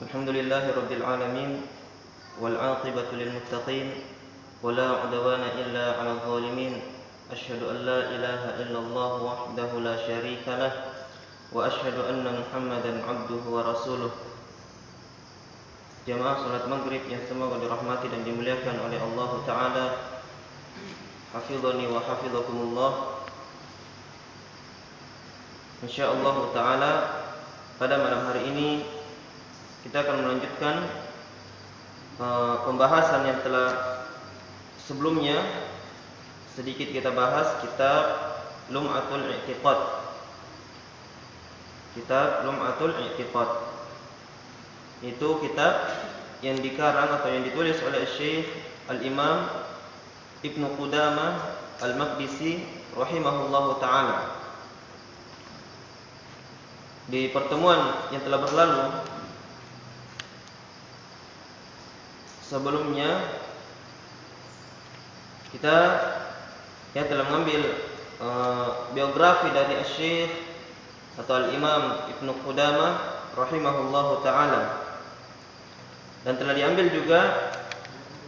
Alhamdulillahi Rabbil Alamin wal 'aqibatu lil muttaqin wa la 'udwana illa 'alal zalimin. Asyhadu an la ilaha illallah wahdahu la syarika lah wa asyhadu anna Muhammadan 'abduhu wa rasuluh. Jamaah salat maghrib yang semoga dirahmati dan dimuliakan oleh Allah Ta'ala. Hafizani wa hafizakumullah. Insyaallah Ta'ala pada malam hari ini kita akan melanjutkan pembahasan yang telah sebelumnya sedikit kita bahas, kitab Lum'atul I'tiqad. Kitab Lum'atul I'tiqad itu kitab yang dikarang atau yang ditulis oleh Syekh Al-Imam Ibnu Qudamah Al-Maqdisi rahimahullahu ta'ala. Di pertemuan yang telah berlalu sebelumnya kita telah mengambil biografi dari Syekh atau Al-Imam Ibnu Qudamah rahimahullahu ta'ala, dan telah diambil juga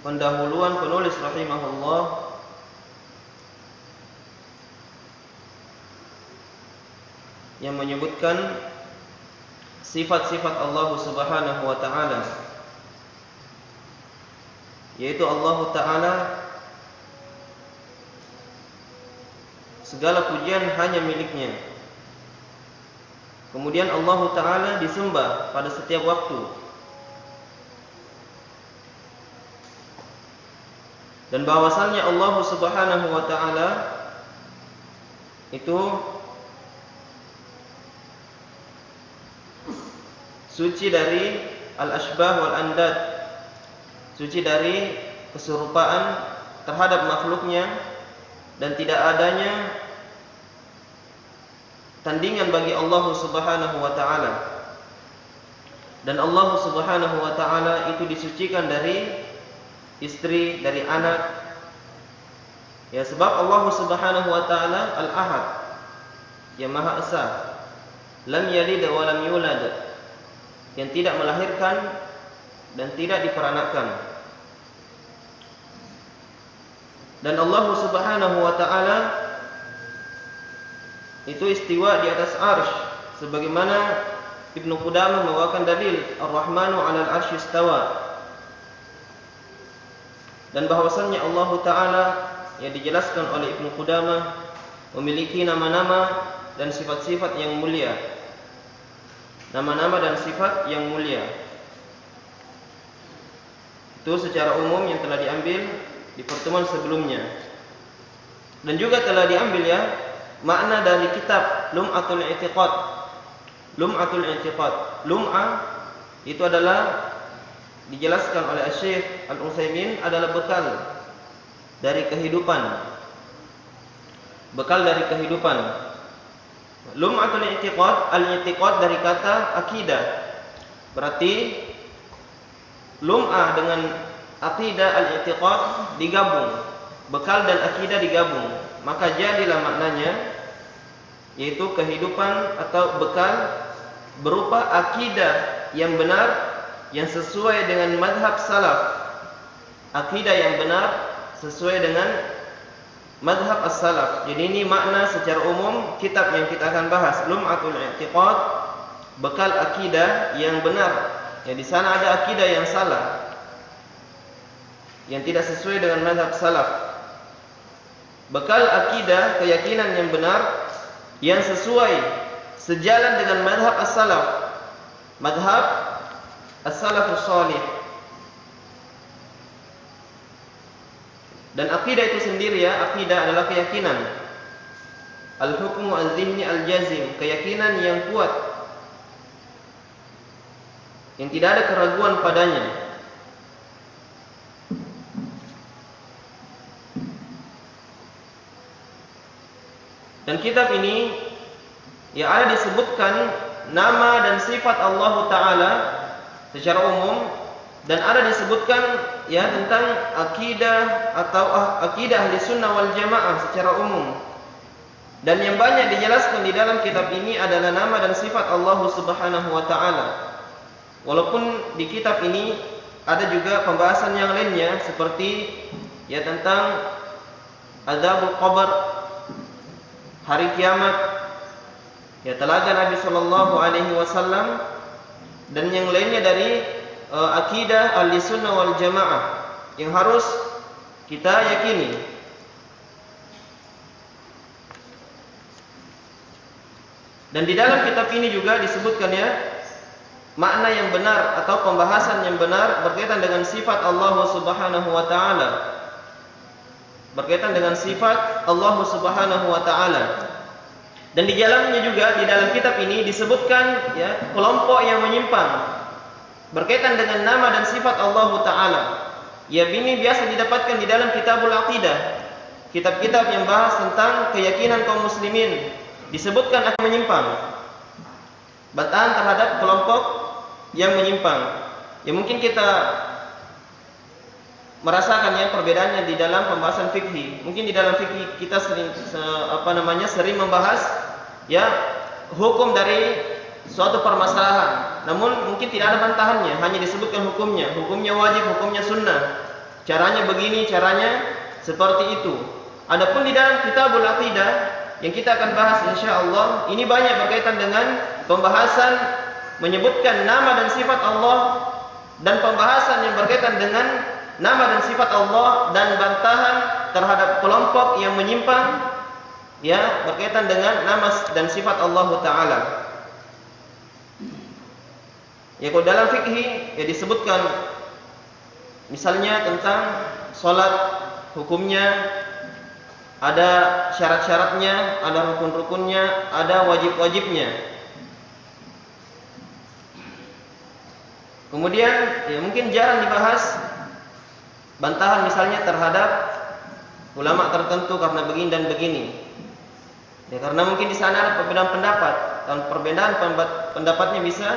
pendahuluan penulis rahimahullah yang menyebutkan sifat-sifat Allah Subhanahu wa ta'ala, yaitu Allah Ta'ala segala pujian hanya miliknya. Kemudian Allah Ta'ala disembah pada setiap waktu, dan bahwasannya Allah Subhanahu wa ta'ala itu suci dari al-asbah wal andad, suci dari keserupaan terhadap makhluknya, dan tidak adanya tandingan bagi Allah Subhanahu wa ta'ala. Dan Allah Subhanahu wa ta'ala itu disucikan dari istri, dari anak. Ya, sebab Allah Subhanahu wa ta'ala Al-Ahad, yang Maha Esa, lam yalid wa lam yulad, yang tidak melahirkan dan tidak diperanakan. Dan Allah Subhanahu wa ta'ala itu istiwa di atas arsy, sebagaimana Ibnu Qudamah membawakan dalil Ar-Rahmanu 'alal arsy istawa. Dan bahwasannya Allah Ta'ala yang dijelaskan oleh Ibnu Qudamah memiliki nama-nama dan sifat-sifat yang mulia. Nama-nama dan sifat yang mulia itu secara umum yang telah diambil di pertemuan sebelumnya. Dan juga telah diambil makna dari kitab Lum'atul I'tiqad. Lum'atul I'tiqad, Lum'ah itu adalah dijelaskan oleh Syekh Al-Utsaimin adalah bekal dari kehidupan. Bekal dari kehidupan. Lum'atul I'tiqad, al-i'tiqad dari kata akidah. Berarti lum'ah dengan akidah, al-i'tiqad digabung. Bekal dan akidah digabung, maka jadilah maknanya yaitu kehidupan atau bekal berupa akidah yang benar, yang sesuai dengan madhab salaf. Akidah yang benar sesuai dengan madhab as-salaf. Jadi ini makna secara umum kitab yang kita akan bahas, Lum'atul I'tiqad, bekal akidah yang benar. Ya, di sana ada akidah yang salah, yang tidak sesuai dengan madhab salaf. Bekal akidah, keyakinan yang benar, yang sesuai, sejalan dengan madhab as-salaf, madhab as-salafus salih. Dan akidah itu sendiri akidah adalah keyakinan. Al-hukmu al-zihni al-jazim, keyakinan yang kuat, yang tidak ada keraguan padanya. Dan kitab ini ada disebutkan nama dan sifat Allah Ta'ala secara umum, dan ada disebutkan tentang akidah atau akidah ahli sunnah wal jamaah secara umum. Dan yang banyak dijelaskan di dalam kitab ini adalah nama dan sifat Allah Subhanahu wa ta'ala. Walaupun di kitab ini ada juga pembahasan yang lainnya seperti ya tentang azabul qabr, hari kiamat, ya teladan Nabi sallallahu alaihi wasallam dan yang lainnya dari akidah Ahlussunnah wal Jamaah yang harus kita yakini. Dan di dalam kitab ini juga disebutkan ya makna yang benar atau pembahasan yang benar berkaitan dengan sifat Allah Subhanahu wa taala. Berkaitan dengan sifat Allah Subhanahu wa taala. Dan di dalamnya juga di dalam kitab ini disebutkan ya kelompok yang menyimpang berkaitan dengan nama dan sifat Allah taala. Ya ini biasa didapatkan di dalam Kitabul Aqidah. Kitab-kitab yang bahas tentang keyakinan kaum muslimin disebutkan akan menyimpang. Bantahan terhadap kelompok yang menyimpang. Ya mungkin kita merasakan ya perbedaannya di dalam pembahasan fikih. Mungkin di dalam fikih kita sering membahas ya hukum dari suatu permasalahan. Namun mungkin tidak ada bantahannya, hanya disebutkan hukumnya. Hukumnya wajib, hukumnya sunnah. Caranya begini, caranya seperti itu. Adapun di dalam Kitabul Aqidah yang kita akan bahas insyaallah ini banyak berkaitan dengan pembahasan menyebutkan nama dan sifat Allah dan pembahasan yang berkaitan dengan nama dan sifat Allah dan bantahan terhadap kelompok yang menyimpang ya berkaitan dengan nama dan sifat Allah taala. Ya kalau dalam fikih ya disebutkan misalnya tentang salat hukumnya ada syarat-syaratnya, ada rukun-rukunnya, ada wajib-wajibnya. Kemudian ya mungkin jarang dibahas bantahan misalnya terhadap ulama tertentu karena begini dan begini. Ya karena mungkin di sana ada perbedaan pendapat dan perbedaan pendapatnya bisa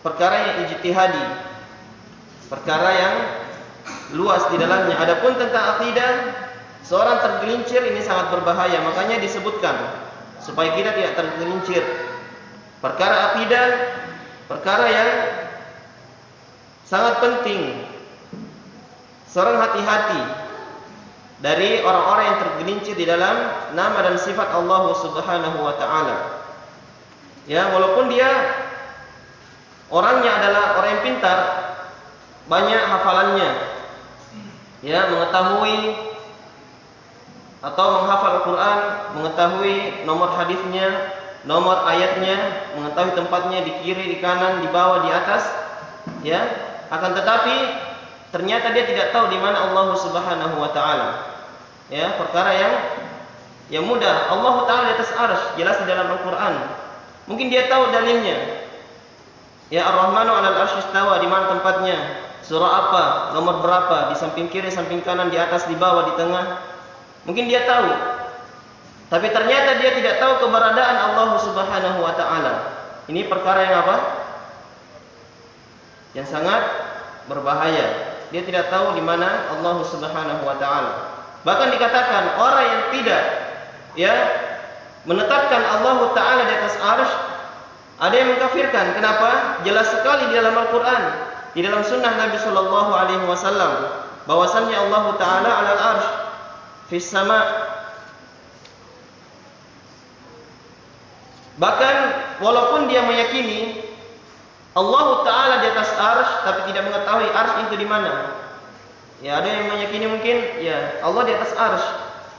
perkara yang ijtihadi, perkara yang luas di dalamnya. Adapun tentang akidah, seorang tergelincir ini sangat berbahaya. Makanya disebutkan supaya kita tidak tergelincir. Perkara akidah, perkara yang sangat penting. Seorang hati-hati dari orang-orang yang tergelincir di dalam nama dan sifat Allah Subhanahu wa taala. Ya, walaupun dia orangnya adalah orang yang pintar, banyak hafalannya. Ya, mengetahui atau menghafal Al-Quran, mengetahui nomor hadisnya, nomor ayatnya, mengetahui tempatnya di kiri, di kanan, di bawah, di atas. Ya, akan tetapi ternyata dia tidak tahu di mana Allah Subhanahu wa taala. Ya, perkara yang mudah. Allah taala di atas arsy, jelas di dalam Al-Quran. Mungkin dia tahu dalilnya. Ya, Ar-Rahmanu 'alal arsy istawa, di mana tempatnya? Surah apa, nomor berapa, di samping kiri, samping kanan, di atas, di bawah, di tengah. Mungkin dia tahu. Tapi ternyata dia tidak tahu keberadaan Allah Subhanahu wa taala. Ini perkara yang apa? Yang sangat berbahaya. Dia tidak tahu di mana Allah Subhanahu wa taala. Bahkan dikatakan orang yang tidak ya menetapkan Allah taala di atas arsy, ada yang mengkafirkan. Kenapa? Jelas sekali di dalam Al-Qur'an, di dalam sunnah Nabi sallallahu alaihi wasallam bahwasannya Allah taala 'alal arsy fis sama'. Bahkan walaupun dia meyakini Allah taala di atas arsy tapi tidak mengetahui arsy itu di mana. Ya, ada yang meyakini mungkin ya Allah di atas arsy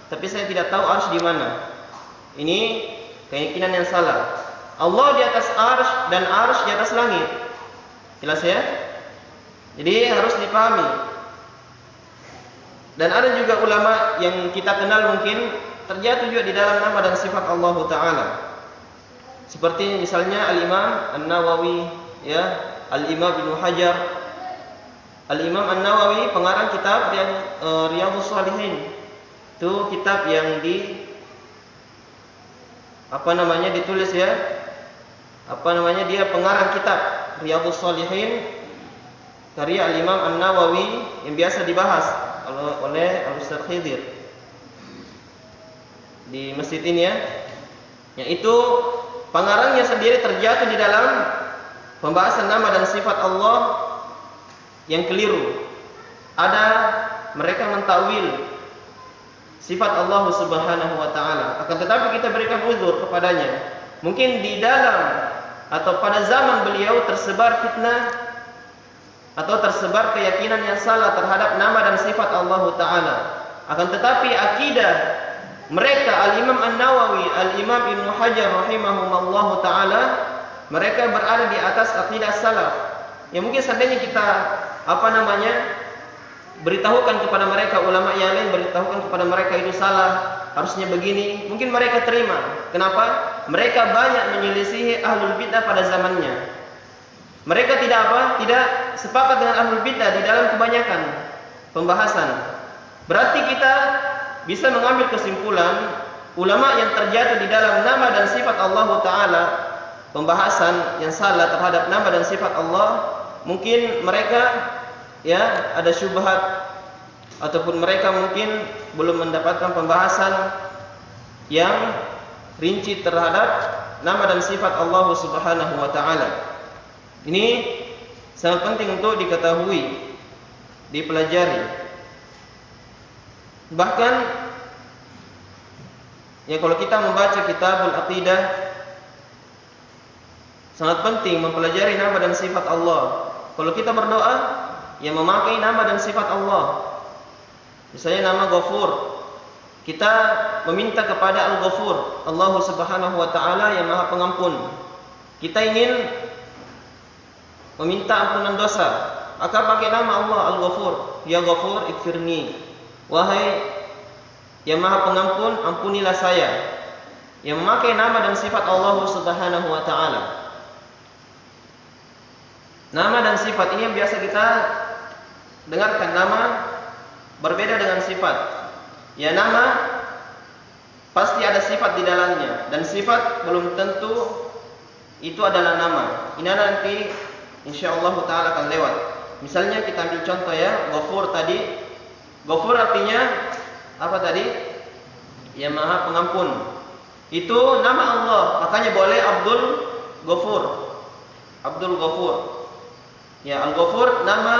tapi saya tidak tahu arsy di mana. Ini keyakinan yang salah. Allah di atas arsy dan arsy di atas langit. Jelas ya? Jadi harus dipahami. Dan ada juga ulama yang kita kenal mungkin terjatuh juga di dalam nama dan sifat Allah taala. Seperti misalnya Al-Imam An-Nawawi, ya, Al-Imam Ibnu Hajar. Al-Imam An-Nawawi pengarang kitab Riyadhus Shalihin. Itu kitab yang ditulis ya. Dia pengarang kitab Riyadhus Shalihin karya Al-Imam An-Nawawi yang biasa dibahas oleh Al-Ustaz Khidir di masjid ini ya. Yang itu pengarangnya sendiri terjatuh di dalam pembahasan nama dan sifat Allah yang keliru. Ada mereka mentakwil sifat Allah Subhanahu wa taala. Akan tetapi kita berikan uzur kepadanya. Mungkin di dalam atau pada zaman beliau tersebar fitnah atau tersebar keyakinan yang salah terhadap nama dan sifat Allah taala. Akan tetapi akidah mereka Al-Imam An-Nawawi, Al-Imam Ibnu Hajar rahimahumallahu taala, mereka berada di atas akidah salaf. Ya mungkin seandainya kita beritahukan kepada mereka, ulama yang lain beritahukan kepada mereka itu salah, harusnya begini, mungkin mereka terima. Kenapa? Mereka banyak menyelisihi ahlul bidah pada zamannya. Mereka tidak sepakat dengan ahlul bidah di dalam kebanyakan pembahasan. Berarti kita bisa mengambil kesimpulan ulama yang terjatuh di dalam nama dan sifat Allah taala, pembahasan yang salah terhadap nama dan sifat Allah, mungkin mereka ada syubhat, ataupun mereka mungkin belum mendapatkan pembahasan yang rinci terhadap nama dan sifat Allah Subhanahu wa taala. Ini sangat penting untuk diketahui, dipelajari. Bahkan kalau kita membaca Kitabul Aqidah, sangat penting mempelajari nama dan sifat Allah. Kalau kita berdoa, memakai nama dan sifat Allah. Misalnya nama Ghafur, kita meminta kepada Al-Ghafur, Allah Subhanahu wa taala yang Maha Pengampun. Kita ingin meminta ampunan dosa, maka pakai nama Allah Al-Ghafur. Ya Ghafur, ighfirni. Wahai yang Maha Pengampun, ampunilah saya. Yang memakai nama dan sifat Allah Subhanahu wa taala. Nama dan sifat ini yang biasa kita dengarkan. Nama berbeda dengan sifat. Nama pasti ada sifat di dalamnya, dan sifat belum tentu itu adalah nama. Ini nanti insyaallah taala akan lewat. Misalnya kita ambil contoh Ghafur tadi. Ghafur artinya apa tadi? Yang Maha Pengampun. Itu nama Allah, makanya boleh Abdul Ghafur. Abdul Ghafur. Al-Ghafur nama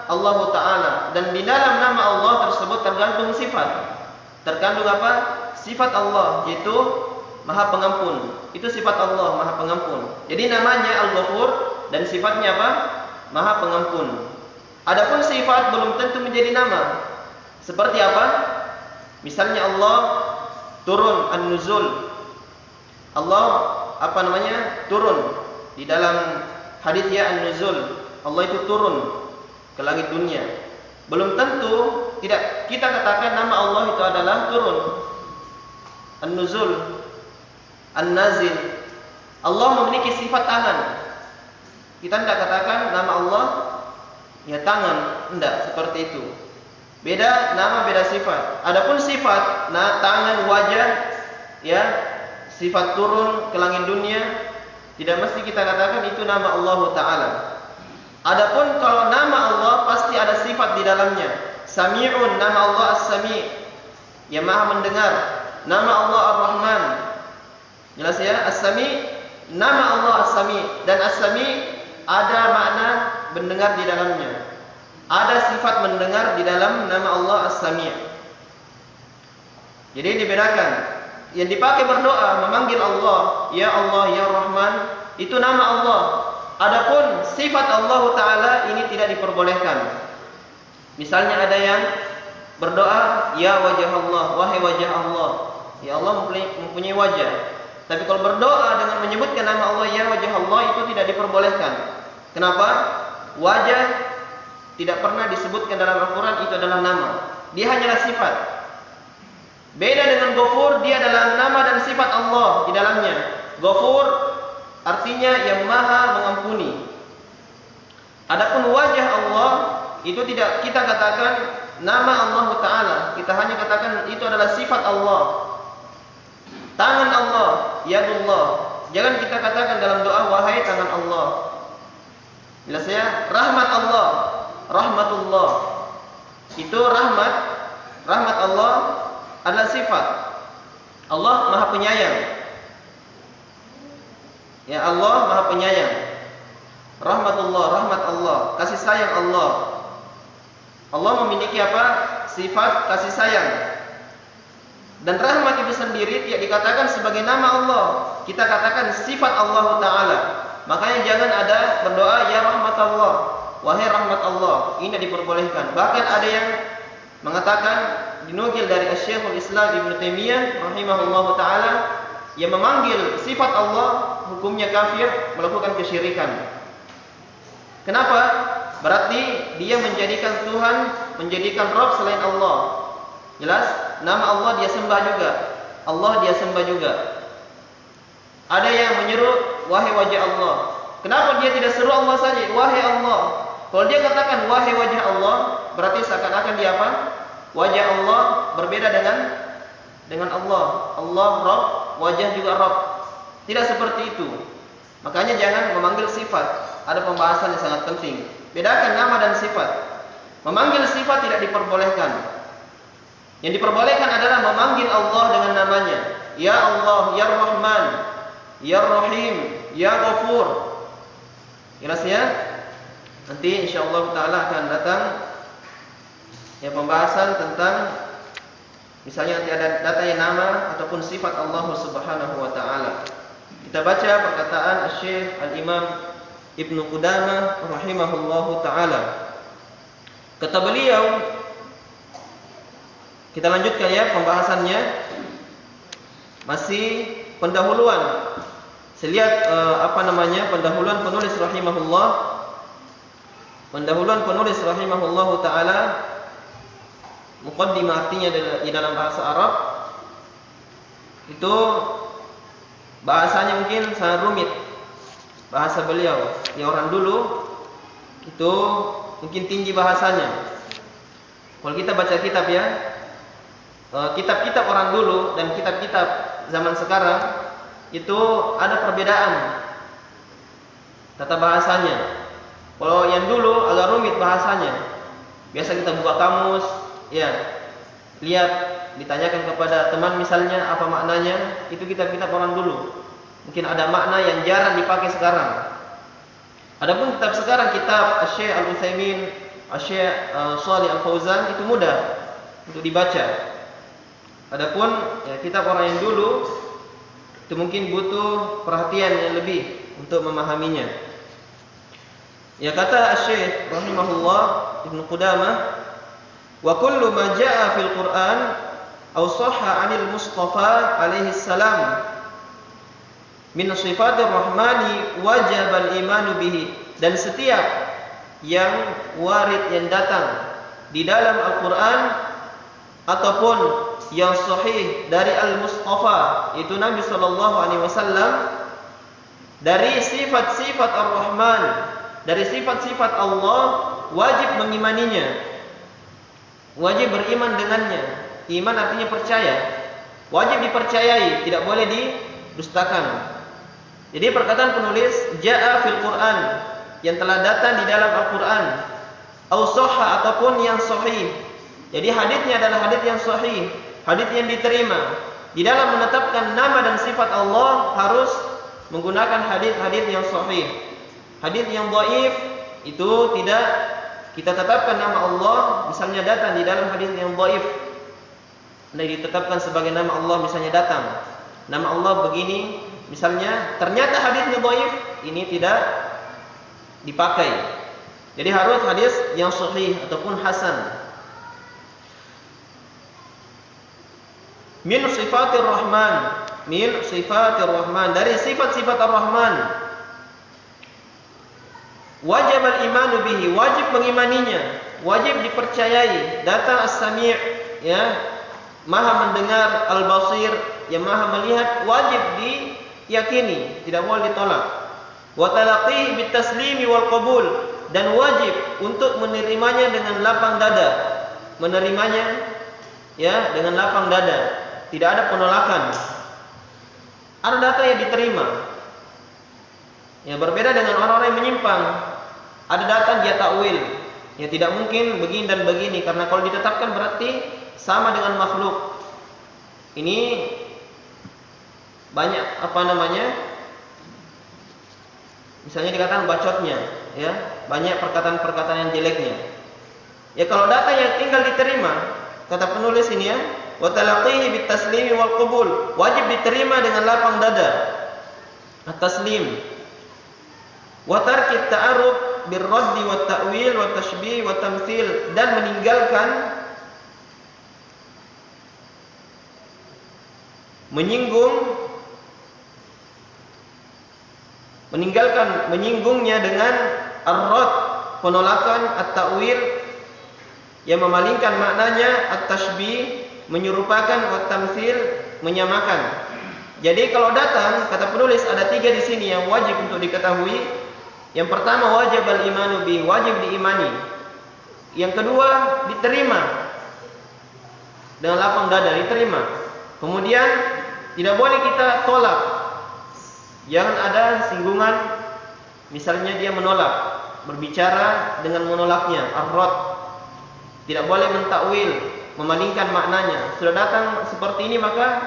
Allah taala, dan di dalam nama Allah tersebut tergantung sifat. Terkandung apa? Sifat Allah, yaitu Maha Pengampun. Itu sifat Allah, Maha Pengampun. Jadi namanya Al-Ghafur dan sifatnya apa? Maha Pengampun. Adapun sifat belum tentu menjadi nama. Seperti apa? Misalnya Allah turun, an-nuzul. Allah turun. Di dalam hadis an-nuzul, Allah itu turun ke langit dunia. Belum tentu tidak kita katakan nama Allah itu adalah turun. An-nuzul, an-nazil. Allah memiliki sifat tangan. Kita tidak katakan nama Allah tangan, tidak seperti itu. Beda nama, beda sifat. Adapun sifat, tangan, wajah, sifat turun ke langit dunia, tidak mesti kita katakan itu nama Allah taala. Adapun kalau nama Allah pasti ada sifat di dalamnya. Sami'un, nama Allah As-Sami', yang Maha mendengar. Nama Allah Ar-Rahman. Jelas As-Sami', nama Allah As-Sami', dan As-Sami' ada makna mendengar di dalamnya. Ada sifat mendengar di dalam nama Allah As-Sami'. Jadi dibedakan. Yang dipakai berdoa memanggil Allah, ya Allah, ya Rahman, itu nama Allah. Adapun sifat Allah taala ini tidak diperbolehkan. Misalnya ada yang berdoa, ya wajah Allah, wahai wajah Allah. Ya Allah mempunyai wajah. Tapi kalau berdoa dengan menyebutkan nama Allah, ya wajah Allah, itu tidak diperbolehkan. Kenapa? Wajah tidak pernah disebutkan dalam Al-Quran itu adalah nama. Dia hanyalah sifat. Beda dengan Ghafur, dia adalah nama dan sifat Allah di dalamnya. Ghafur artinya yang Maha mengampuni. Adapun wajah Allah itu tidak kita katakan nama Allah taala. Kita hanya katakan itu adalah sifat Allah. Tangan Allah, yadullah. Jangan kita katakan dalam doa wahai tangan Allah. Jelas rahmat Allah, rahmatullah. Itu rahmat Allah adalah sifat. Allah Maha Penyayang. Ya, Allah Maha Penyayang. Rahmatullah, rahmat Allah, kasih sayang Allah. Allah memiliki apa? Sifat kasih sayang. Dan rahmat itu sendiri tidak dikatakan sebagai nama Allah. Kita katakan sifat Allah Ta'ala. Makanya jangan ada berdoa ya rahmat Allah, wahai rahmat Allah. Ini diperbolehkan. Bahkan ada yang mengatakan, dinukil dari Syekhul Islam Ibnu Taimiyah rahimahullah ta'ala, yang memanggil sifat Allah hukumnya kafir, melakukan kesyirikan. Kenapa? Berarti dia menjadikan Tuhan, menjadikan Rabb selain Allah. Jelas? Nama Allah dia sembah juga, Allah dia sembah juga. Ada yang menyeru wahai wajah Allah. Kenapa dia tidak seru Allah saja, wahai Allah? Kalau dia katakan wahai wajah Allah, berarti seakan-akan dia apa? Wajah Allah berbeda dengan Allah. Allah Rabb, wajah juga Rabb. Tidak seperti itu. Makanya jangan memanggil sifat. Ada pembahasan yang sangat penting. Bedakan nama dan sifat. Memanggil sifat tidak diperbolehkan. Yang diperbolehkan adalah memanggil Allah dengan namanya. Ya Allah, Ya Rahman, Ya Rahim, Ya Ghafur. Jelas ya? Nanti insyaallah ta'ala akan datang ya pembahasan tentang misalnya nanti ada datanya nama ataupun sifat Allah Subhanahu wa taala. Kita baca perkataan Syekh Al-Imam Ibnu Qudamah rahimahullahu taala. Kata beliau, kita lanjutkan ya pembahasannya. Masih pendahuluan. Saya lihat pendahuluan penulis rahimahullah. Pendahuluan penulis rahimahullahu taala, muqaddimah artinya di dalam bahasa Arab itu bahasanya mungkin sangat rumit. Bahasa beliau, ya orang dulu itu mungkin tinggi bahasanya. Kalau kita baca kitab ya, kitab-kitab orang dulu dan kitab-kitab zaman sekarang itu ada perbedaan tata bahasanya. Kalau yang dulu agak rumit bahasanya. Biasa kita buka kamus, ya, lihat, ditanyakan kepada teman misalnya apa maknanya, itu kitab-kitab orang dulu. Mungkin ada makna yang jarang dipakai sekarang. Adapun kitab sekarang, kitab Syekh Al-Utsaimin, Syekh Shalih Al-Fauzan itu mudah untuk dibaca. Adapun ya, kitab orang yang dulu itu mungkin butuh perhatian yang lebih untuk memahaminya. Ya, kata Syekh rahimahullah Ibnu Qudamah, wa kullu ma jaa fil Qur'an aw sahha 'anil Mustafa alaihi salam min sifatir rahmani wajib al-iman bihi. Dan setiap yang warid yang datang di dalam Al-Qur'an ataupun yang sahih dari Al-Mustafa itu Nabi sallallahu alaihi wasallam dari sifat-sifat Ar-Rahman, dari sifat-sifat Allah, wajib mengimaninya, wajib beriman dengannya. Iman artinya percaya, wajib dipercayai, tidak boleh didustakan. Jadi perkataan penulis jaa fil Quran, yang telah datang di dalam Al-Quran, au sahha ataupun yang sahih. Jadi hadisnya adalah hadis yang sahih, hadis yang diterima. Di dalam menetapkan nama dan sifat Allah harus menggunakan hadis-hadis yang sahih. Hadis yang dhaif itu tidak kita tetapkan nama Allah, misalnya datang di dalam hadis yang dhaif, nah ditetapkan sebagai nama Allah, misalnya datang nama Allah begini, misalnya ternyata hadisnya dhaif, ini tidak dipakai. Jadi harus hadis yang sahih ataupun hasan. Min sifatir Rahman, min sifatir Rahman, dari sifat-sifat Ar-Rahman. Wajib al-imanu bihi, wajib mengimaninya, wajib dipercayai. Datang as-sami', ya, maha mendengar, al-basir, yang maha melihat, wajib diyakini, tidak boleh ditolak. Wa talaqihi bitaslimi wal qabul, dan wajib untuk menerimanya dengan lapang dada, menerimanya ya dengan lapang dada, tidak ada penolakan. Ada data yang diterima. Ya, berbeda dengan orang-orang yang menyimpang. Ada datang dia takwil. Ya, tidak mungkin begini dan begini, karena kalau ditetapkan berarti sama dengan makhluk. Ini banyak Misalnya dikatakan bacotnya, ya, banyak perkataan-perkataan yang jeleknya. Ya kalau data yang tinggal diterima, kata penulis ini ya, wa talaqihi bit taslimi wal qabul, wajib diterima dengan lapang dada. At-taslim. Wa tarki ta'arruf bir raddi wat ta'wil wat tashbih wat tamtsil, dan menyinggungnya dengan ar-rad, penolakan, at-ta'wil, yang memalingkan maknanya, at-tashbih, menyerupakan, wa tamtsil, menyamakan. Jadi kalau datang, kata penulis ada 3 di sini yang wajib untuk diketahui. Yang pertama wajib al-imanu bi, wajib diimani. Yang kedua diterima dengan lapang dada, diterima. Kemudian tidak boleh kita tolak. Jangan ada singgungan, misalnya dia menolak, berbicara dengan menolaknya, ar-rad. Tidak boleh mentakwil, memalingkan maknanya. Sudah datang seperti ini maka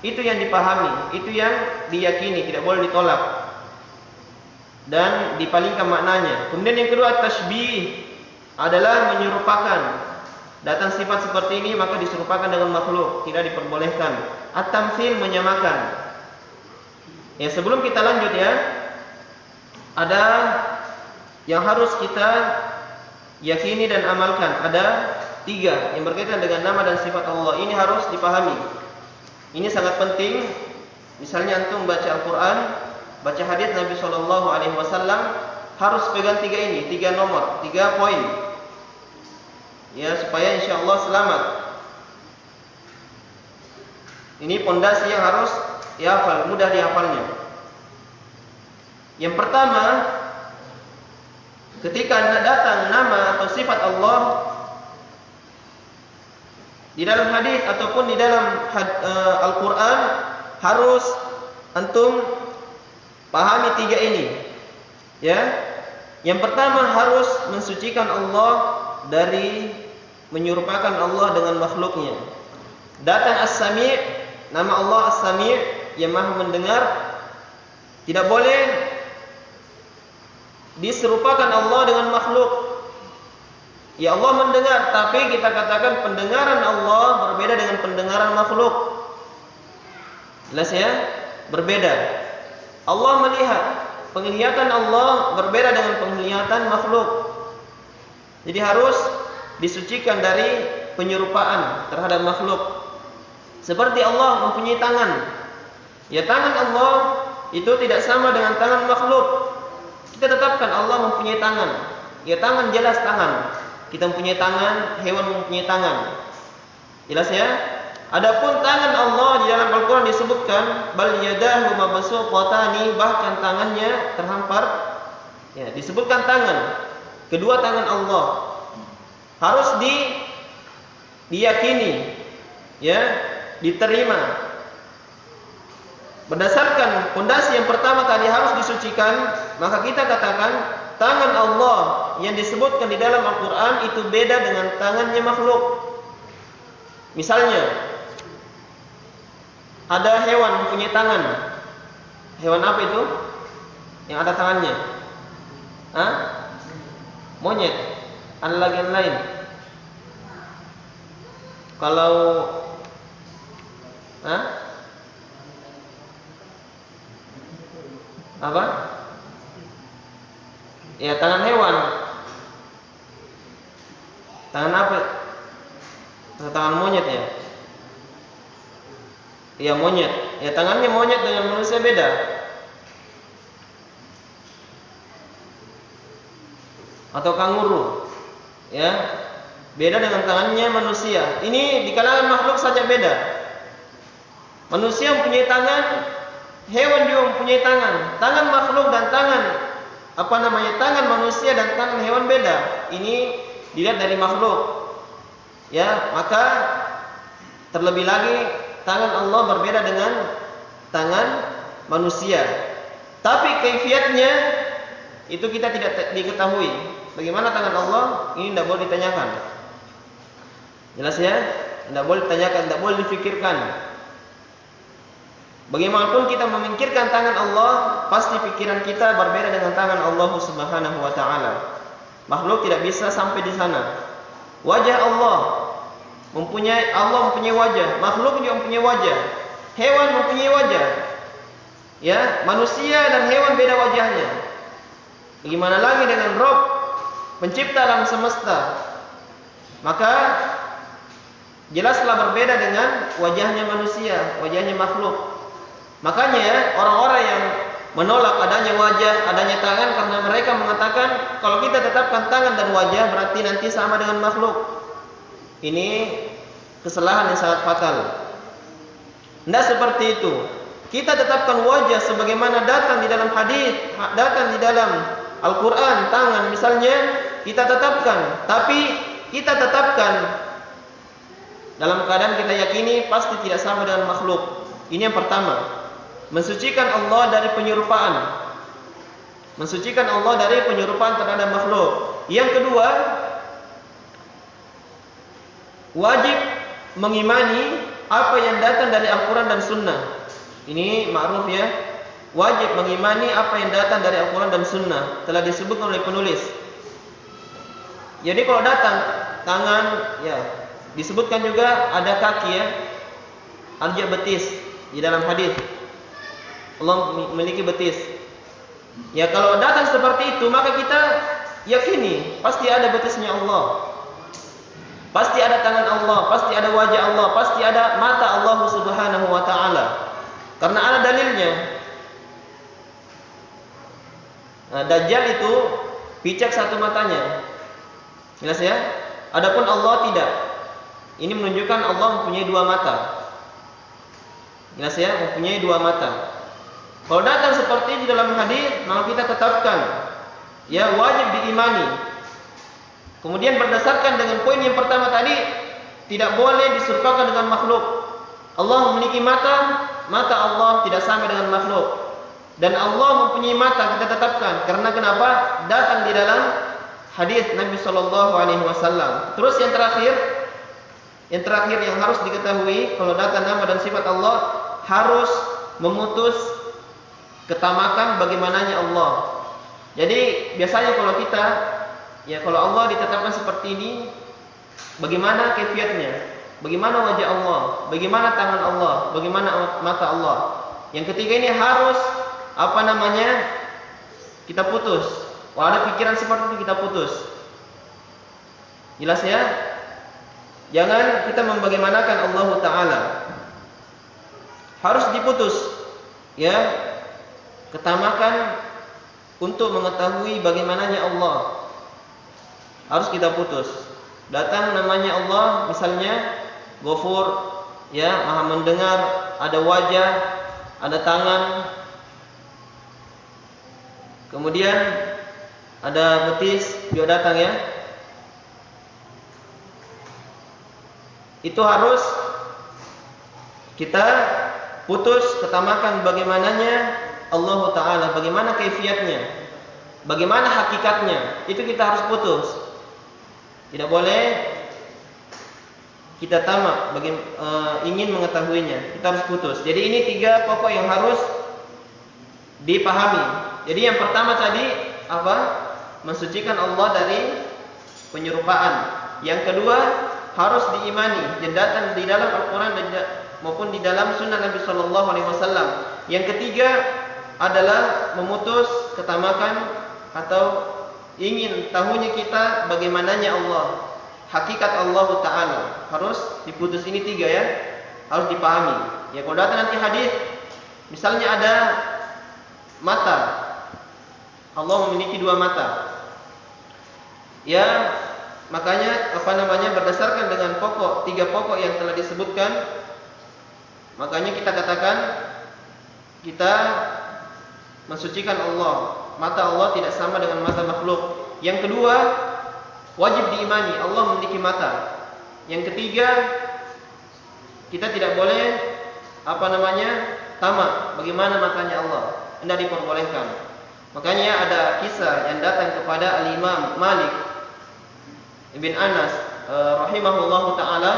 itu yang dipahami, itu yang diyakini, tidak boleh ditolak dan dipalingkan maknanya. Kemudian yang kedua tashbih, adalah menyerupakan. Datang sifat seperti ini maka diserupakan dengan makhluk, tidak diperbolehkan. At-tamtsil, menyamakan. Ya, sebelum kita lanjut ya, ada yang harus kita yakini dan amalkan. Ada 3 yang berkaitan dengan nama dan sifat Allah. Ini harus dipahami. Ini sangat penting. Misalnya antum baca Al-Quran, baca hadis Nabi SAW, harus pegang 3 ini, 3 nomor, 3 poin. Ya, supaya insya Allah selamat. Ini pondasi yang harus dihafal, mudah dihafalnya. Yang pertama, ketika datang nama atau sifat Allah di dalam hadis ataupun di dalam Al-Quran, harus antum pahami 3 ini. Ya, yang pertama harus mensucikan Allah dari menyerupakan Allah dengan makhluknya. Datang As-Sami', nama Allah As-Sami', yang Maha mendengar, tidak boleh diserupakan Allah dengan makhluk. Ya, Allah mendengar, tapi kita katakan pendengaran Allah berbeda dengan pendengaran makhluk. Jelas ya? Berbeda. Allah melihat, penglihatan Allah berbeda dengan penglihatan makhluk. Jadi harus disucikan dari penyerupaan terhadap makhluk. Seperti Allah mempunyai tangan. Ya, tangan Allah itu tidak sama dengan tangan makhluk. Kita tetapkan Allah mempunyai tangan. Ya, tangan jelas tangan. Kita mempunyai tangan, hewan mempunyai tangan. Jelas ya? Adapun tangan Allah di dalam Al-Quran disebutkan bal yadahu mabsuutani, bahkan tangannya terhampar. Ya, disebutkan tangan. Kedua tangan Allah harus diyakini, ya, diterima. Berdasarkan pondasi yang pertama tadi harus disucikan, maka kita katakan tangan Allah yang disebutkan di dalam Al-Quran itu beda dengan tangannya makhluk. Misalnya, ada hewan mempunyai tangan. Hewan apa itu? Yang ada tangannya? Hah? Monyet. Ada lagi yang lain. Kalau apa? Ya, tangan hewan. Tangan apa? Tangan monyet ya? Ya, monyet. Ya, tangannya monyet dengan manusia beda. Atau kanguru. Ya, beda dengan tangannya manusia. Ini di kalangan makhluk saja beda. Manusia mempunyai tangan, hewan juga mempunyai tangan. Tangan makhluk dan tangan tangan manusia dan tangan hewan beda. Ini dilihat dari makhluk. Ya, maka terlebih lagi tangan Allah berbeda dengan tangan manusia. Tapi kaifiatnya itu kita tidak diketahui. Bagaimana tangan Allah? Ini tidak boleh ditanyakan. Jelas ya? Tidak boleh ditanyakan, tidak boleh difikirkan. Bagaimanapun kita memikirkan tangan Allah, pasti pikiran kita berbeda dengan tangan Allah Subhanahu wa taala. Makhluk tidak bisa sampai di sana. Wajah Allah mempunyai wajah, makhluk juga mempunyai wajah. Hewan mempunyai wajah. Ya, manusia dan hewan beda wajahnya. Bagaimana lagi dengan Rabb, pencipta alam semesta? Maka jelaslah berbeda dengan wajahnya manusia, wajahnya makhluk. Makanya orang-orang yang menolak adanya wajah, adanya tangan, karena mereka mengatakan kalau kita tetapkan tangan dan wajah berarti nanti sama dengan makhluk. Ini kesalahan yang sangat fatal. Tidak seperti itu. Kita tetapkan wajah sebagaimana datang di dalam hadis, datang di dalam Al-Quran, tangan misalnya kita tetapkan, tapi kita tetapkan dalam keadaan kita yakini pasti tidak sama dengan makhluk. Ini yang pertama. Mensucikan Allah dari penyerupaan. Mensucikan Allah dari penyerupaan terhadap makhluk. Yang kedua, wajib mengimani apa yang datang dari Al-Quran dan Sunnah. Ini ma'ruf ya. Wajib mengimani apa yang datang dari Al-Quran dan Sunnah. Telah disebutkan oleh penulis. Jadi kalau datang tangan, ya disebutkan juga ada kaki ya, arja betis di dalam hadis. Allah memiliki betis. Ya kalau datang seperti itu maka kita yakini pasti ada betisnya Allah. Pasti ada tangan Allah, pasti ada wajah Allah, pasti ada mata Allah Subhanahu wa taala. Karena ada dalilnya. Nah, Dajjal itu picak satu matanya. Jelas ya? Adapun Allah tidak. Ini menunjukkan Allah mempunyai dua mata. Jelas ya? Mempunyai dua mata. Kalau datang seperti di dalam hadis, maka kita tetapkan ya wajib diimani. Kemudian berdasarkan dengan poin yang pertama tadi, tidak boleh diserupakan dengan makhluk. Allah memiliki mata, mata Allah tidak sama dengan makhluk. Dan Allah mempunyai mata, kita tetapkan. Karena kenapa? Datang di dalam hadis Nabi Shallallahu Alaihi Wasallam. Terus yang terakhir yang harus diketahui, kalau datang nama dan sifat Allah harus memutus ketamakan bagaimananya Allah. Jadi biasanya kalau kita, ya kalau Allah ditetapkan seperti ini, bagaimana kaifiatnya? Bagaimana wajah Allah? Bagaimana tangan Allah? Bagaimana mata Allah? Yang ketiga ini harus kita putus. Kalau ada pikiran seperti itu kita putus. Jelas ya? Jangan kita membagaimanakan Allah Ta'ala. Harus diputus. Ya. Ketamakan untuk mengetahui bagaimananya Allah harus kita putus. Datang namanya Allah, misalnya Ghafur, ya, Maha mendengar, ada wajah, ada tangan, kemudian ada betis juga datang ya. Itu harus kita putus ketamakan bagaimananya Allah Ta'ala, bagaimana kaifiatnya, bagaimana hakikatnya, itu kita harus putus. Tidak boleh kita tamak ingin mengetahuinya, kita harus putus. Jadi ini tiga pokok yang harus dipahami. Jadi yang pertama tadi apa? Mensucikan Allah dari penyerupaan. Yang kedua harus diimani yang datang di dalam Al-Quran maupun di dalam Sunnah Nabi Shallallahu Alaihi Wasallam. Yang ketiga adalah memutus ketamakan atau ingin tahunya kita bagaimananya Allah, hakikat Allah Ta'ala. Harus diputus, ini tiga ya, harus dipahami. Ya kalau datang nanti hadis, misalnya ada mata, Allah memiliki dua mata. Ya makanya berdasarkan dengan tiga pokok yang telah disebutkan, makanya kita katakan kita mensucikan Allah. Mata Allah tidak sama dengan mata makhluk. Yang kedua, wajib diimani Allah memiliki mata. Yang ketiga, kita tidak boleh tamak bagaimana matanya Allah. Tidak diperbolehkan. Makanya ada kisah yang datang kepada Al-Imam Malik Ibn Anas rahimahullahu taala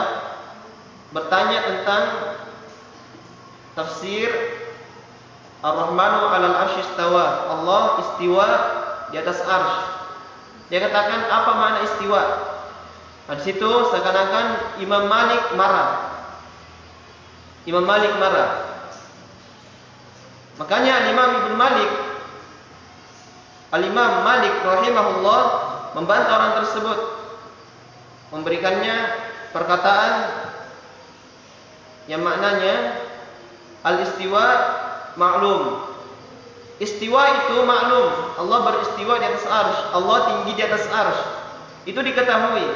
bertanya tentang tafsir Ar-Rahmanu 'alal 'arsy istawa. Allah istiwa di atas arsy. Dia katakan apa makna istiwa? Nah, di situ seakan-akan Imam Malik marah. Imam Malik marah. Makanya Al-Imam Malik rahimahullah membantah orang tersebut, memberikannya perkataan yang maknanya al-istiwa maklum. Istiwa itu maklum. Allah beristiwa di atas arsy. Allah tinggi di atas arsy. Itu diketahui.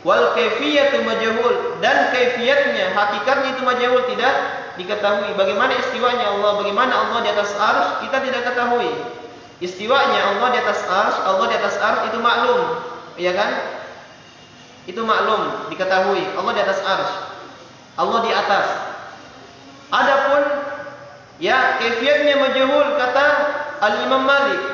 Wal kaifiyatu majhul, dan kaifiyatnya, hakikatnya itu majhul, tidak diketahui. Bagaimana istiwanya Allah, bagaimana Allah di atas arsy, kita tidak ketahui. Istiwanya Allah di atas arsy itu maklum, ya kan? Itu maklum, diketahui. Allah di atas arsy. Allah di atas. Adapun ya kaifiyatnya majhul, kata Al-Imam Malik.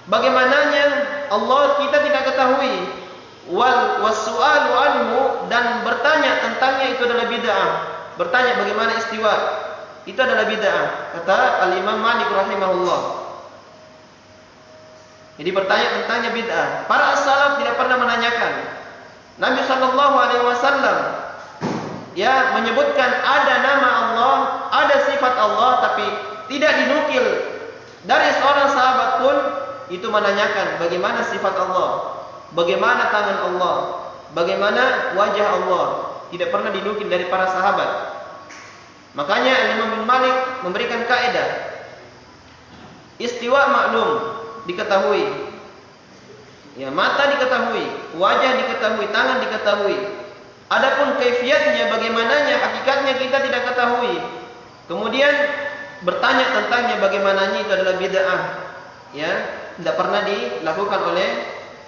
Bagaimananya Allah kita tidak ketahui. Wasu'alu anhu, dan bertanya tentangnya itu adalah bid'ah. Bertanya bagaimana istiwa itu adalah bid'ah, kata Al-Imam Malik rahimahullah. Jadi bertanya tentangnya bid'ah. Para salaf tidak pernah menanyakan. Nabi sallallahu alaihi wasallam ya menyebutkan ada nama Allah, ada sifat Allah, tapi tidak dinukil dari seorang sahabat pun itu menanyakan bagaimana sifat Allah, bagaimana tangan Allah, bagaimana wajah Allah. Tidak pernah dinukil dari para sahabat. Makanya Imam bin Malik memberikan kaidah, istiwa maklum, diketahui. Ya, mata diketahui, wajah diketahui, tangan diketahui. Adapun kaifiyatnya, bagaimananya, hakikatnya kita tidak ketahui. Kemudian bertanya tentangnya bagaimananya itu adalah bid'ah. Ya, tidak pernah dilakukan oleh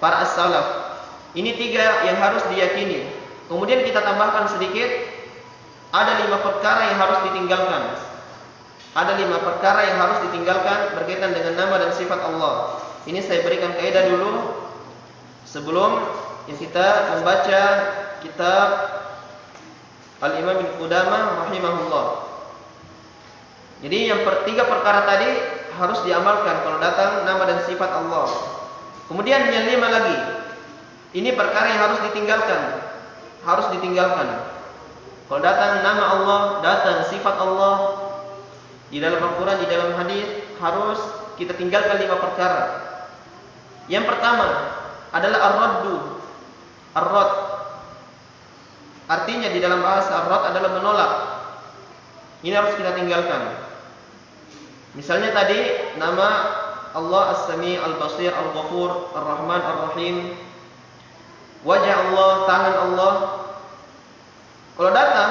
para as-salaf. Ini 3 yang harus diyakini. Kemudian kita tambahkan sedikit, ada 5 perkara yang harus ditinggalkan. Ada 5 perkara yang harus ditinggalkan berkaitan dengan nama dan sifat Allah. Ini saya berikan kaidah dulu sebelum yang kita membaca kitab Al-Imam Ibnu Qudamah rahimahullah. Jadi yang 3 perkara tadi harus diamalkan kalau datang nama dan sifat Allah. Kemudian yang 5 lagi, ini perkara yang harus ditinggalkan. Kalau datang nama Allah, datang sifat Allah di dalam Al-Quran, di dalam hadis, harus kita tinggalkan 5 perkara. Yang pertama adalah ar-radd. Artinya di dalam bahasa ar-radd adalah menolak. Ini harus kita tinggalkan. Misalnya tadi nama Allah As-Sami, Al-Basir, Al-Ghafur, Ar-Rahman, Ar-Rahim, wajah Allah, tangan Allah. Kalau datang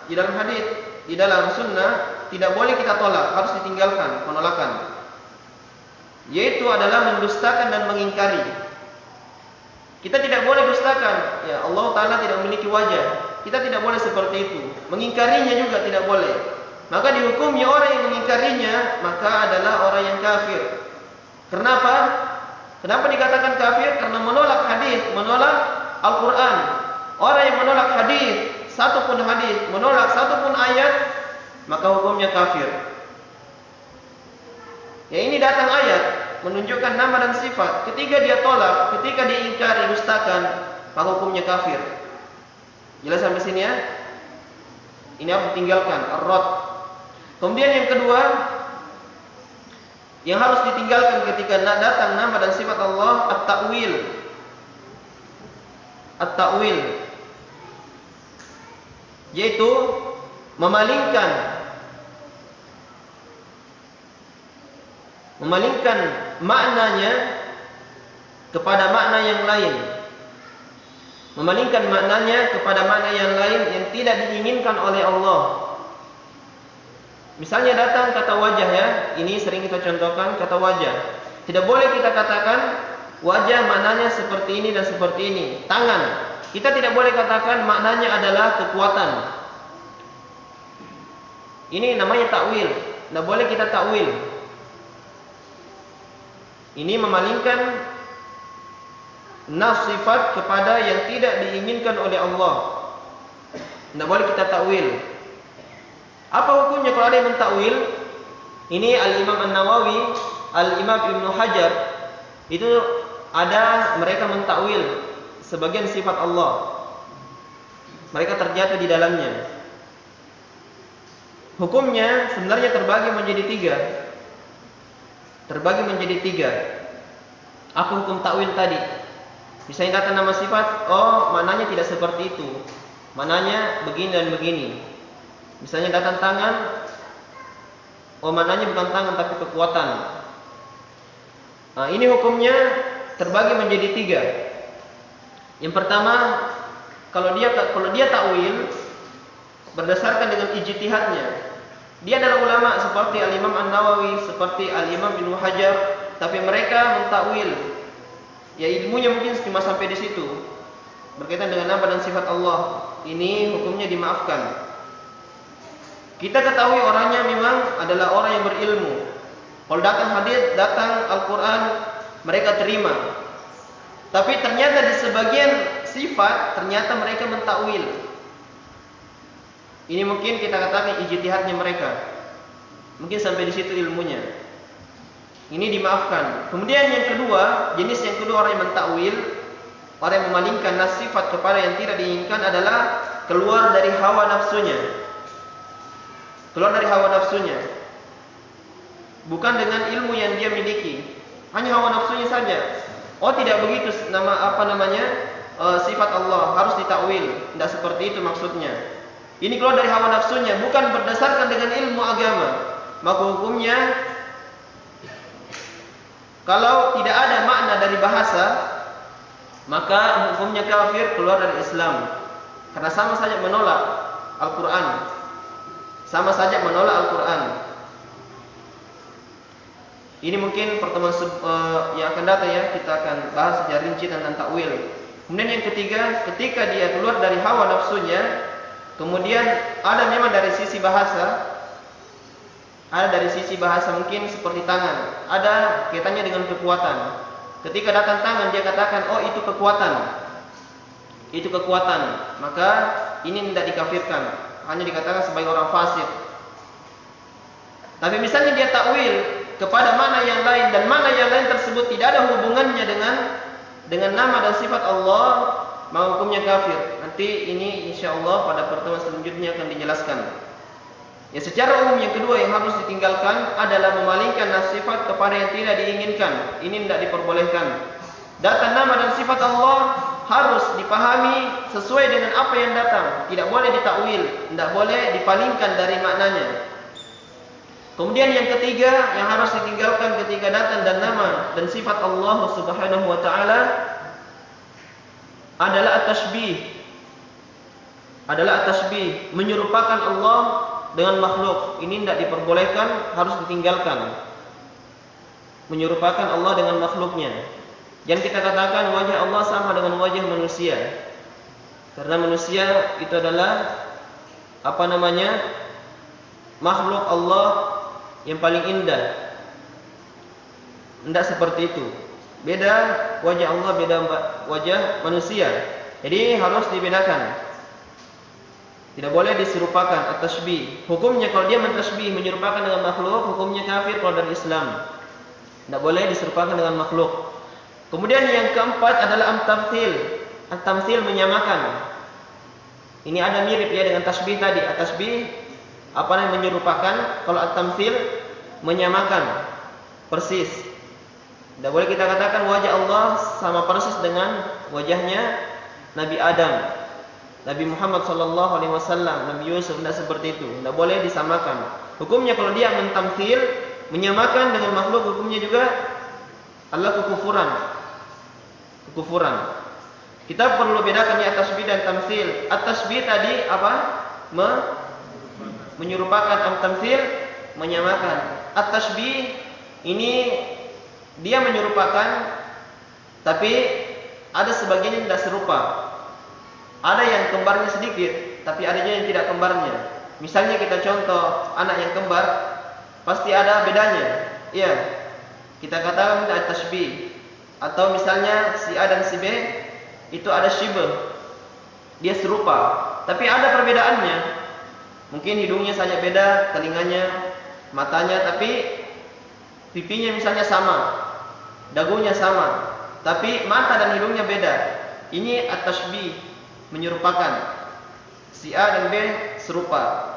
di dalam hadis, di dalam sunnah, tidak boleh kita tolak, harus ditinggalkan, penolakan. Yaitu adalah mendustakan dan mengingkari. Kita tidak boleh dustakan, ya Allah Ta'ala tidak memiliki wajah. Kita tidak boleh seperti itu. Mengingkarinya juga tidak boleh. Maka dihukumnya orang yang mengingkarinya, maka adalah orang yang kafir. Kenapa? Kenapa dikatakan kafir? Karena menolak hadis, menolak Al-Quran. Orang yang menolak hadis, satupun hadis, menolak satupun ayat, maka hukumnya kafir. Ya, ini datang ayat menunjukkan nama dan sifat. Ketika dia tolak, ketika dia ingkari, dustakan, maka hukumnya kafir. Jelas sampai sini ya? Ini harus ditinggalkan, ar-radd. Kemudian yang kedua, yang harus ditinggalkan ketika datang nama dan sifat Allah, at-ta'wil. At-ta'wil, yaitu memalingkan maknanya kepada makna yang lain. Memalingkan maknanya kepada makna yang lain yang tidak diinginkan oleh Allah. Misalnya datang kata wajah, ya, ini sering kita contohkan kata wajah. Tidak boleh kita katakan wajah maknanya seperti ini dan seperti ini. Tangan, kita tidak boleh katakan maknanya adalah kekuatan. Ini namanya takwil. Tidak boleh kita takwil. Ini memalingkan nafs sifat kepada yang tidak diinginkan oleh Allah. Tidak boleh kita takwil. Apa hukumnya kalau ada yang mentakwil? Ini Al-Imam An-Nawawi, Al-Imam Ibnu Hajar, itu ada mereka mentakwil sebagian sifat Allah. Mereka terjatuh di dalamnya. Hukumnya sebenarnya terbagi menjadi tiga. Terbagi menjadi tiga. Apa hukum takwil tadi? Misalnya datang nama sifat, oh maknanya tidak seperti itu. Maknanya begini dan begini. Misalnya datang tangan, oh maknanya bukan tangan tapi kekuatan. Nah, ini hukumnya terbagi menjadi tiga. Yang pertama, kalau dia takwil berdasarkan dengan ijtihadnya. Dia adalah ulama seperti Al-Imam An-Nawawi, seperti Al-Imam Ibnu Hajar, tapi mereka mentakwil. Ya ilmunya mungkin cuma sampai di situ. Berkaitan dengan nama dan sifat Allah. Ini hukumnya dimaafkan. Kita ketahui orangnya memang adalah orang yang berilmu. Kalau datang hadis, datang Al-Quran, mereka terima. Tapi ternyata di sebagian sifat, ternyata mereka mentakwil. Ini mungkin kita katakan ijtihadnya mereka. Mungkin sampai di situ ilmunya. Ini dimaafkan. Kemudian yang kedua, jenis yang kedua orang yang mentakwil, orang yang memalingkan nas sifat kepada yang tidak diinginkan adalah keluar dari hawa nafsunya. Keluar dari hawa nafsunya. Bukan dengan ilmu yang dia miliki. Hanya hawa nafsunya saja. Oh tidak begitu sifat Allah harus ditakwil. Tidak seperti itu maksudnya. Ini keluar dari hawa nafsunya, bukan berdasarkan dengan ilmu agama. Maka hukumnya, kalau tidak ada makna dari bahasa, maka hukumnya kafir, keluar dari Islam. Karena sama saja menolak Al-Quran. Sama saja menolak Al-Quran. Ini mungkin pertemuan yang akan datang ya, kita akan bahas secara rinci tentang takwil. Kemudian yang ketiga, ketika dia keluar dari hawa nafsunya, kemudian ada memang dari sisi bahasa, mungkin seperti tangan, ada kaitannya dengan kekuatan. Ketika datang tangan dia katakan, oh itu kekuatan, maka ini tidak dikafirkan, hanya dikatakan sebagai orang fasik. Tapi misalnya dia takwil kepada mana yang lain, dan mana yang lain tersebut tidak ada hubungannya dengan nama dan sifat Allah, maka hukumnya kafir. Nanti ini insyaallah pada pertemuan selanjutnya akan dijelaskan. Ya secara umum yang kedua yang harus ditinggalkan adalah memalingkan nas sifat kepada yang tidak diinginkan. Ini tidak diperbolehkan. Datang nama dan sifat Allah harus dipahami sesuai dengan apa yang datang. Tidak boleh ditakwil, tidak boleh dipalingkan dari maknanya. Kemudian yang ketiga yang harus ditinggalkan ketika datang dan nama dan sifat Allah Subhanahu wa taala adalah at-tashbih. Menyerupakan Allah dengan makhluk. Ini tidak diperbolehkan, harus ditinggalkan. Menyerupakan Allah dengan makhluknya. Jangan kita katakan wajah Allah sama dengan wajah manusia. Karena manusia itu adalah makhluk Allah yang paling indah. Tidak seperti itu. Beda wajah Allah, beda wajah manusia. Jadi harus dibedakan. Tidak boleh diserupakan at-tashbih. Hukumnya kalau dia mentasbih menyerupakan dengan makhluk, hukumnya kafir keluar dari Islam. Tidak boleh diserupakan dengan makhluk. Kemudian yang keempat adalah at-tamtsil. At-tamtsil menyamakan. Ini ada mirip ya dengan tasbih tadi. At-tashbih menyerupakan, kalau at-tamtsil menyamakan persis. Tidak boleh kita katakan wajah Allah sama persis dengan wajahnya Nabi Adam, Nabi Muhammad SAW, Nabi Yusuf. Tidak seperti itu. Tidak boleh disamakan. Hukumnya kalau dia mentamtsil, menyamakan dengan makhluk, hukumnya juga adalah kekufuran. Kita perlu bedakan ya at-tashbih dan tamtsil. At-tashbih tadi menyerupakan, at-tamtsil menyamakan. At-tashbih ini dia menyerupakan, tapi ada sebagian yang tidak serupa. Ada yang kembarnya sedikit, tapi ada juga yang tidak kembarnya. Misalnya kita contoh anak yang kembar, pasti ada bedanya. Iya, kita katakan ada tashbih. Atau misalnya si A dan si B itu ada syibah, dia serupa, tapi ada perbedaannya. Mungkin hidungnya saja beda, telinganya, matanya, tapi pipinya misalnya sama, dagunya sama, tapi mata dan hidungnya beda. Ini at-tashbih, menyerupakan. Si A dan B serupa.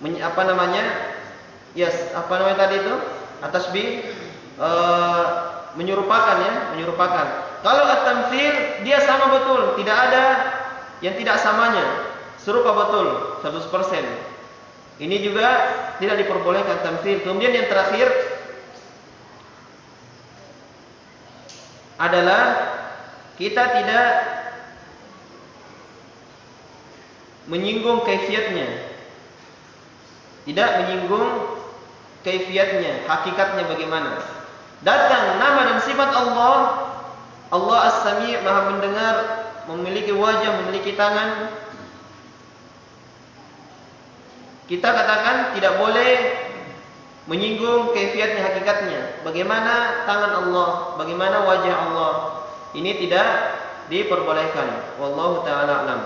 Apa namanya tadi itu? At-tashbih, menyerupakan ya, menyerupakan. Kalau at-tamtsil dia sama betul, tidak ada yang tidak samanya, serupa betul 100%. Ini juga tidak diperbolehkan tamtsil. Kemudian yang terakhir adalah kita tidak menyinggung kaifiatnya. Tidak menyinggung kaifiatnya, hakikatnya bagaimana. Datang nama dan sifat Allah. Allah As-Sami', Maha mendengar, memiliki wajah, memiliki tangan. Kita katakan tidak boleh menyinggung kaifiatnya, hakikatnya. Bagaimana tangan Allah, bagaimana wajah Allah. Ini tidak diperbolehkan. Wallahu ta'ala a'lam.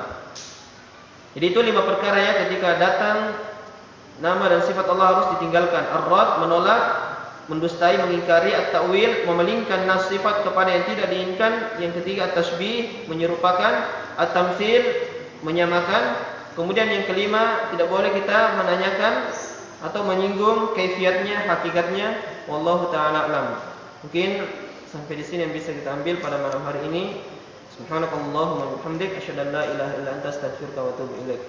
Jadi itu 5 perkara ya, ketika datang nama dan sifat Allah harus ditinggalkan. Ar-rad, menolak, mendustai, mengingkari. At-ta'wil, memalingkan nas sifat kepada yang tidak diinginkan. Yang ketiga at-tashbih, menyerupakan. At-tamtsil, menyamakan. Kemudian yang kelima, tidak boleh kita menanyakan atau menyinggung kaifiatnya, hakikatnya. Wallahu ta'ala a'lam. Mungkin sampai di sini yang bisa kita ambil pada malam hari ini. Subhanakallahumma wa bihamdik, asyhadu an la ilaha illa anta, astaghfiruka wa atubu ilaik.